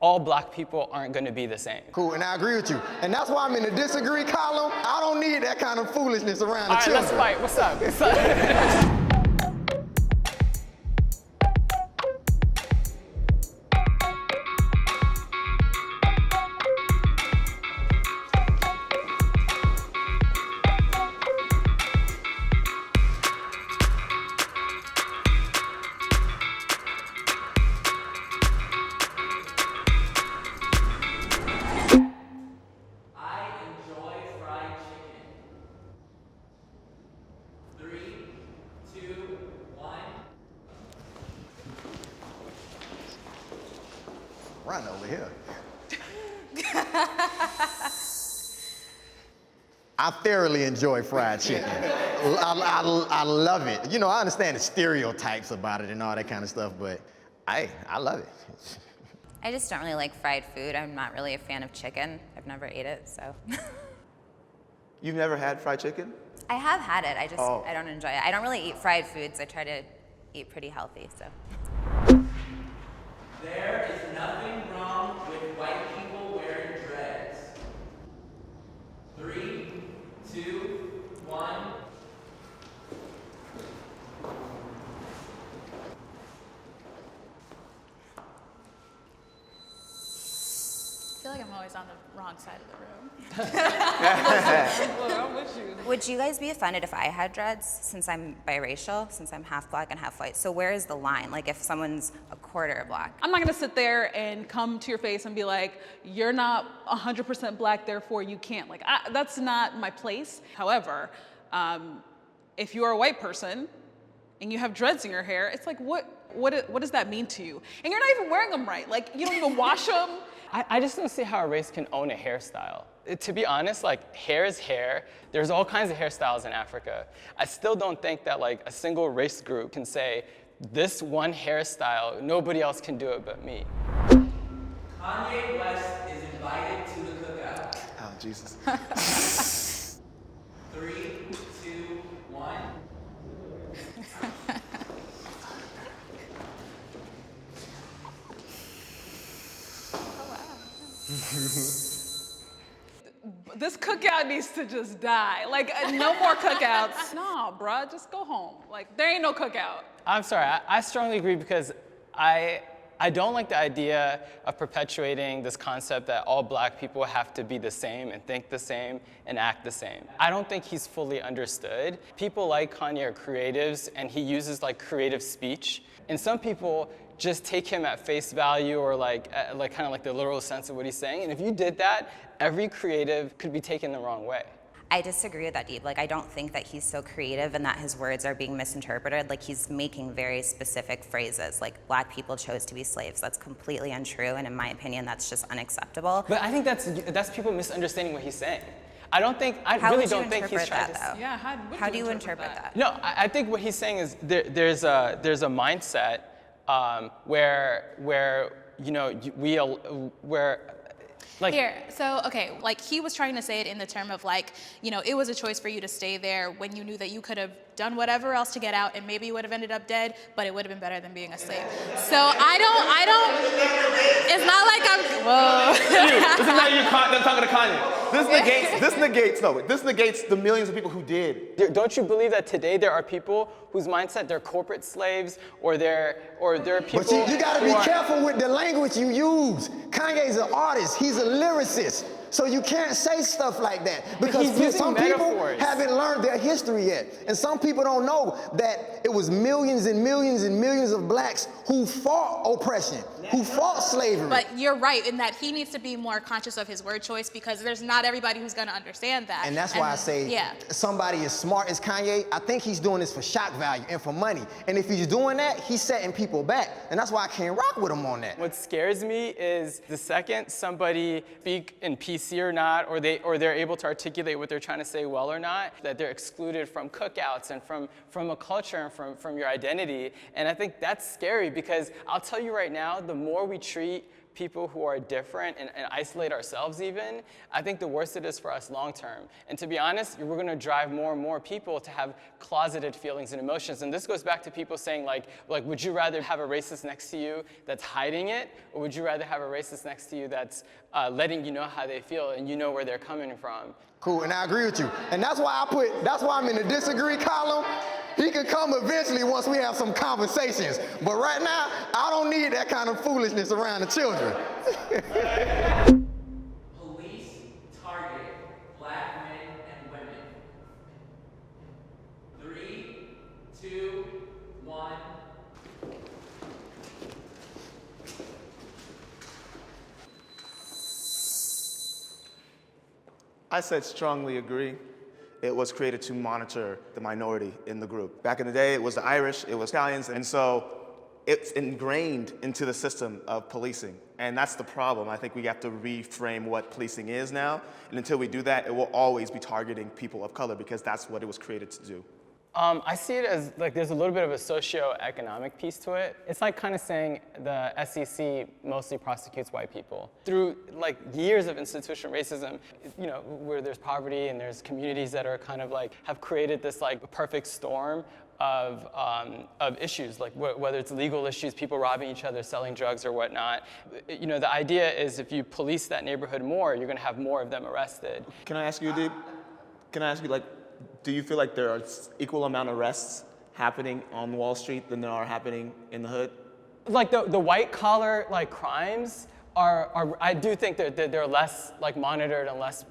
all black people aren't gonna be the same. Cool, and I agree with you. And that's why I'm in the disagree column. I don't need that kind of foolishness around the All right, children. let's fight. What's up? What's up? Run over here. I thoroughly enjoy fried chicken. I love it. You know, I understand the stereotypes about it and all that kind of stuff, but I love it. I just don't really like fried food. I'm not really a fan of chicken. I've never ate it, so. You've never had fried chicken? I have had it, I don't enjoy it. I don't really eat fried foods. I try to eat pretty healthy, so. There is nothing wrong with white people wearing dreads. 3, 2, 1. I feel like I'm always on the wrong side of the room. Look, I'm with you. Would you guys be offended if I had dreads, since I'm biracial, since I'm half black and half white? So where is the line? Like if someone's a quarter black? I'm not gonna sit there and come to your face and be like, you're not 100% black, therefore you can't. Like, that's not my place. However, if you are a white person and you have dreads in your hair, it's like, what does that mean to you? And you're not even wearing them right. Like, you don't even wash them. I just don't see how a race can own a hairstyle. To be honest, like, hair is hair. There's all kinds of hairstyles in Africa. I still don't think that, like, a single race group can say, this one hairstyle, nobody else can do it but me. Kanye West is invited to the cookout. Oh, Jesus. 3, 2, 1. This cookout needs to just die. Like, no more cookouts. Nah, bruh, just go home. Like, there ain't no cookout. I'm sorry, I strongly agree because I don't like the idea of perpetuating this concept that all black people have to be the same and think the same and act the same. I don't think he's fully understood. People like Kanye are creatives and he uses like creative speech. And some people just take him at face value or like kind of like the literal sense of what he's saying. And if you did that, every creative could be taken the wrong way. I disagree with that, Deep. Like, I don't think that he's so creative and that his words are being misinterpreted. Like, he's making very specific phrases, like, black people chose to be slaves. That's completely untrue, and in my opinion, that's just unacceptable. But I think that's people misunderstanding what he's saying. I really don't think he's trying to. Yeah, how do you interpret that? No, I think what he's saying is there's a mindset where you know where. Like, here, so, okay, like he was trying to say it in the term of like, you know, it was a choice for you to stay there when you knew that you could have done whatever else to get out and maybe you would have ended up dead, but it would have been better than being a slave. So I don't, it's not like I'm, whoa. This is not you talking to Kanye. This negates the millions of people who did. Don't you believe that today there are people whose mindset they're corporate slaves or they're people. But you gotta be careful with the language you use. Kanye's an artist, he's a lyricist. So you can't say stuff like that because some people haven't learned their history yet. And some people don't know that it was millions and millions and millions of blacks who fought oppression, who fought slavery. But you're right in that he needs to be more conscious of his word choice because there's not everybody who's gonna understand that. And that's why I say somebody as smart as Kanye, I think he's doing this for shock value and for money. And if he's doing that, he's setting people back. And that's why I can't rock with him on that. What scares me is the second somebody speak in PC or not, or they're able to articulate what they're trying to say well or not, that they're excluded from cookouts and from a culture and from your identity. And I think that's scary because I'll tell you right now, the more we treat people who are different and isolate ourselves even, I think the worse it is for us long term. And to be honest, we're going to drive more and more people to have closeted feelings and emotions. And this goes back to people saying like, would you rather have a racist next to you that's hiding it, or would you rather have a racist next to you that's letting you know how they feel and you know where they're coming from? Cool, and I agree with you. And that's why I'm in the disagree column. He could come eventually once we have some conversations. But right now, I don't need that kind of foolishness around the children. Police target black men and women. 3, 2, 1. I said strongly agree. It was created to monitor the minority in the group. Back in the day, it was the Irish, it was Italians, and so it's ingrained into the system of policing. And that's the problem. I think we have to reframe what policing is now. And until we do that, it will always be targeting people of color because that's what it was created to do. I see it as like there's a little bit of a socio-economic piece to it. It's like kind of saying the SEC mostly prosecutes white people. Through like years of institutional racism, you know, where there's poverty and there's communities that are kind of like have created this like perfect storm of issues, like whether it's legal issues, people robbing each other, selling drugs or whatnot. You know, the idea is if you police that neighborhood more, you're gonna have more of them arrested. Can I ask you, Deep? Can I ask you, like, do you feel like there are equal amount of arrests happening on Wall Street than there are happening in the hood? Like the white collar like crimes are I do think they're less like monitored and less,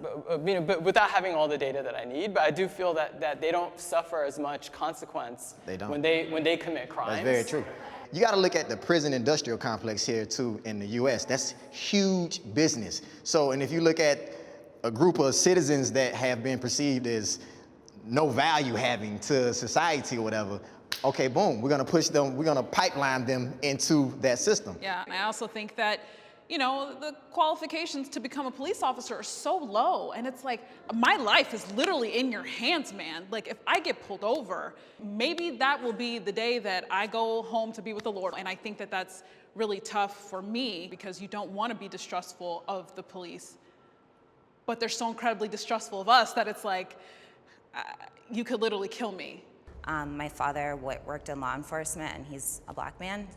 you know, but without having all the data that I need. But I do feel that they don't suffer as much consequence They don't. when they commit crimes. That's very true. You got to look at the prison industrial complex here too in the U.S. That's huge business. So, and if you look at a group of citizens that have been perceived as no value having to society or whatever, okay, boom, we're gonna push them, we're gonna pipeline them into that system. Yeah, and I also think that, you know, the qualifications to become a police officer are so low. And it's like, my life is literally in your hands, man. Like, if I get pulled over, maybe that will be the day that I go home to be with the Lord. And I think that that's really tough for me because you don't want to be distrustful of the police. But they're so incredibly distrustful of us that it's like, you could literally kill me. My father worked in law enforcement, and he's a black man.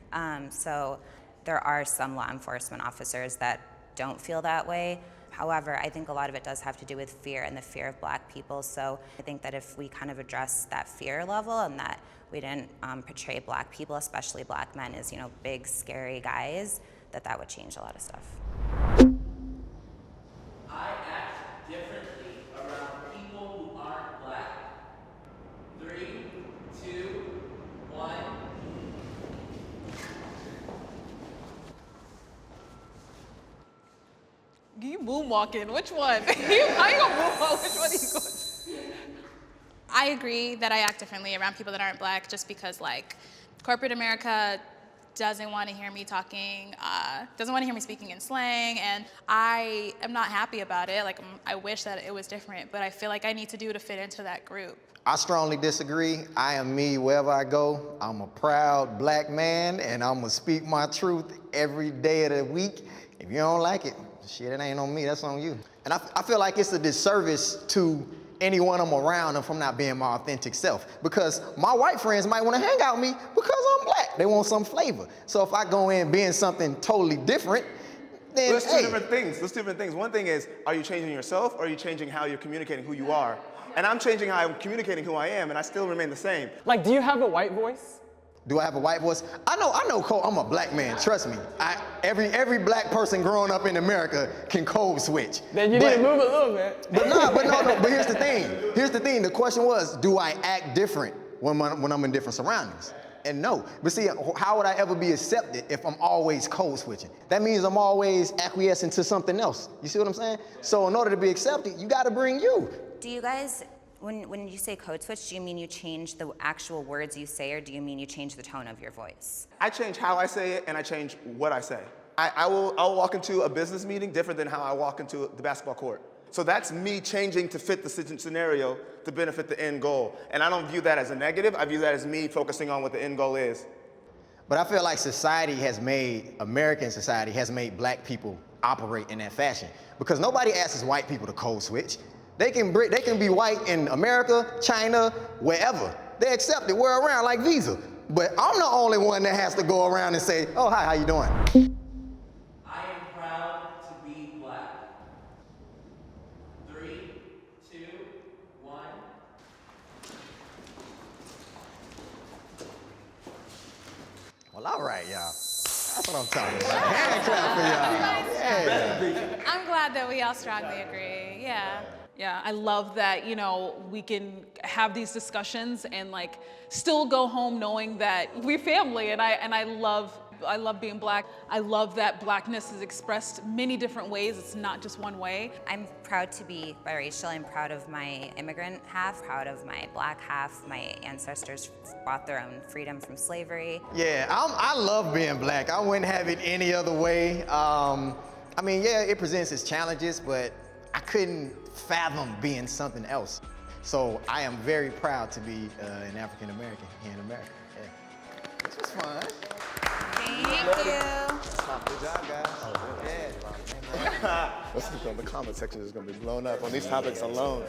So there are some law enforcement officers that don't feel that way. However, I think a lot of it does have to do with fear and the fear of black people. So I think that if we kind of address that fear level and that we didn't portray black people, especially black men, as, you know, big, scary guys, that would change a lot of stuff. I act differently around people who aren't black. 3, 2, 1. You moonwalking, which one? How you gonna moonwalk, which one are you going? I agree that I act differently around people that aren't black just because, like, corporate America doesn't want to hear me talking, doesn't want to hear me speaking in slang, and I am not happy about it. Like, I wish that it was different, but I feel like I need to do to fit into that group. I strongly disagree. I am me wherever I go. I'm a proud black man, and I'm gonna speak my truth every day of the week. If you don't like it, shit, it ain't on me, that's on you. And I feel like it's a disservice to anyone I'm around if I'm not being my authentic self. Because my white friends might want to hang out with me because I'm black. They want some flavor. So if I go in being something totally different, then Well, two different things. There's two different things. One thing is, are you changing yourself or are you changing how you're communicating who you are? And I'm changing how I'm communicating who I am, and I still remain the same. Like, do you have a white voice? Do I have a white voice? I know, Cole, I'm a black man, trust me. Every black person growing up in America can code switch. Then you need to move a little bit. But here's the thing. The question was, do I act different when I'm in different surroundings? And no. But see, how would I ever be accepted if I'm always code switching? That means I'm always acquiescing to something else. You see what I'm saying? So in order to be accepted, you gotta bring you. Do you guys, when you say code switch, do you mean you change the actual words you say, or do you mean you change the tone of your voice? I change how I say it, and I change what I say. I'll walk into a business meeting different than how I walk into the basketball court. So that's me changing to fit the scenario to benefit the end goal. And I don't view that as a negative. I view that as me focusing on what the end goal is. But I feel like American society has made black people operate in that fashion. Because nobody asks white people to code switch. They can be white in America, China, wherever. They accept it, we're around like Visa. But I'm the only one that has to go around and say, oh, hi, how you doing? I am proud to be black. 3, 2, 1. Well, all right, y'all. That's what I'm talking about. Hand clap for y'all. Yeah. I'm glad that we all strongly agree. Yeah. Yeah, I love that, you know, we can have these discussions and like still go home knowing that we're family, and I love being black. I love that blackness is expressed many different ways. It's not just one way. I'm proud to be biracial. I'm proud of my immigrant half, proud of my black half. My ancestors bought their own freedom from slavery. Yeah, I love being black. I wouldn't have it any other way. I mean, yeah, it presents its challenges, but I couldn't fathom being something else. So I am very proud to be an African American here in America. Yeah. This was fun. Thank you. Good job, guys. Yeah. The comment section is going to be blown up on these topics alone.